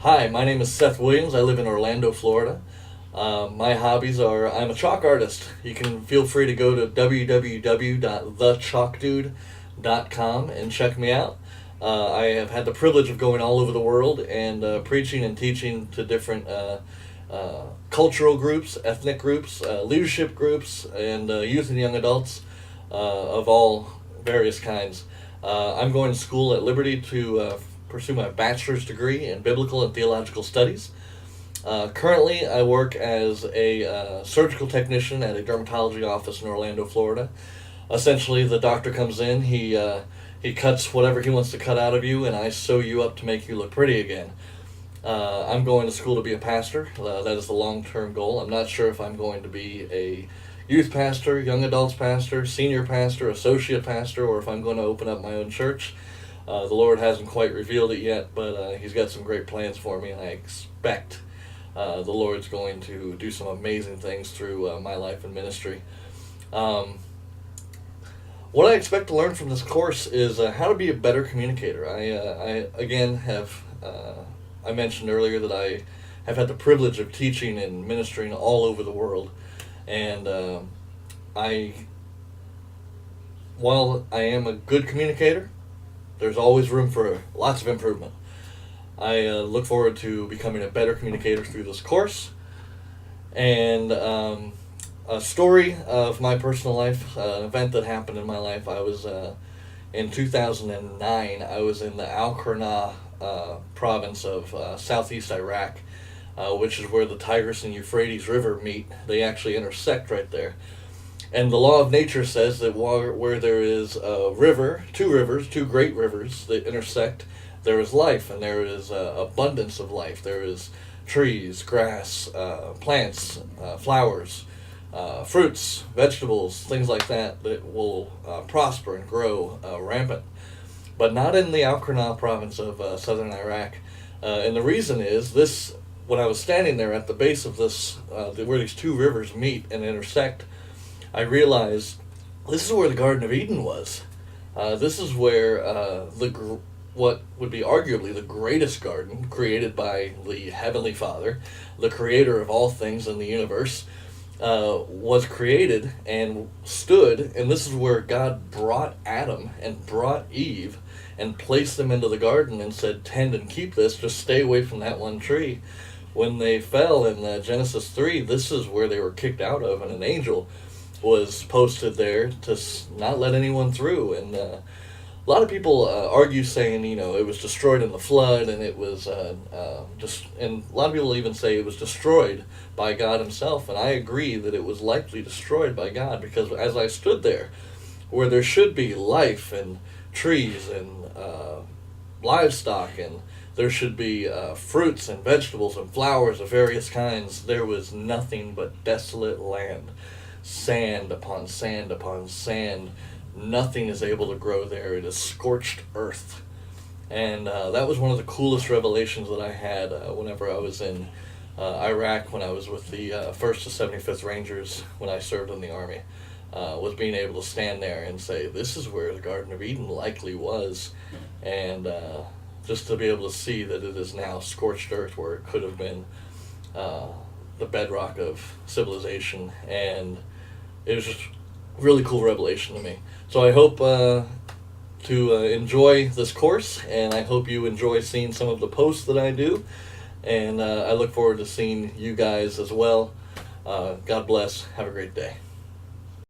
Hi, my name is Seth Williams. I live in Orlando, Florida. My hobbies are I'm a chalk artist. You can feel free to go to www.thechalkdude.com and check me out. I have had the privilege of going all over the world and preaching and teaching to different cultural groups, ethnic groups, leadership groups, and youth and young adults of all various kinds. I'm going to school at Liberty to pursue my bachelor's degree in biblical and theological studies. Currently, I work as a surgical technician at a dermatology office in Orlando, Florida. Essentially, the doctor comes in, he cuts whatever he wants to cut out of you, and I sew you up to make you look pretty again. I'm going to school to be a pastor. That is the long-term goal. I'm not sure if I'm going to be a youth pastor, young adults pastor, senior pastor, associate pastor, or if I'm going to open up my own church. The Lord hasn't quite revealed it yet, but He's got some great plans for me, and I expect the Lord's going to do some amazing things through my life and ministry. What I expect to learn from this course is how to be a better communicator. I again have I mentioned earlier that I have had the privilege of teaching and ministering all over the world, and while I am a good communicator, there's always room for lots of improvement. I look forward to becoming a better communicator through this course. And a story of my personal life, an event that happened in my life. I was in 2009. I was in the Al-Qarna province of southeast Iraq, which is where the Tigris and Euphrates River meet. They actually intersect right there. And the law of nature says that where there is a river, two great rivers that intersect, there is life, and there is abundance of life. There is trees, grass, plants, flowers, fruits, vegetables, things like that will prosper and grow rampant. But not in the Al-Qarna province of southern Iraq. And the reason is this: when I was standing there at the base of this, where these two rivers meet and intersect, I realized this is where the Garden of Eden was. This is where what would be arguably the greatest garden created by the Heavenly Father, the creator of all things in the universe, was created and stood, and this is where God brought Adam and brought Eve and placed them into the garden and said, tend and keep this, just stay away from that one tree. When they fell in Genesis 3, this is where they were kicked out of, and an angel was posted there to not let anyone through. And a lot of people argue saying, it was destroyed in the flood, and it was and a lot of people even say it was destroyed by God himself. And I agree that it was likely destroyed by God, because as I stood there, where there should be life and trees and livestock, and there should be fruits and vegetables and flowers of various kinds, there was nothing but desolate land. Sand upon sand upon sand. Nothing is able to grow there. It is scorched earth. And that was one of the coolest revelations that I had whenever I was in Iraq, when I was with the 1st to 75th Rangers when I served in the Army, was being able to stand there and say, this is where the Garden of Eden likely was. And just to be able to see that it is now scorched earth, where it could have been the bedrock of civilization. And it was just really cool revelation to me. So I hope to enjoy this course, and I hope you enjoy seeing some of the posts that I do, and I look forward to seeing you guys as well. God bless. Have a great day.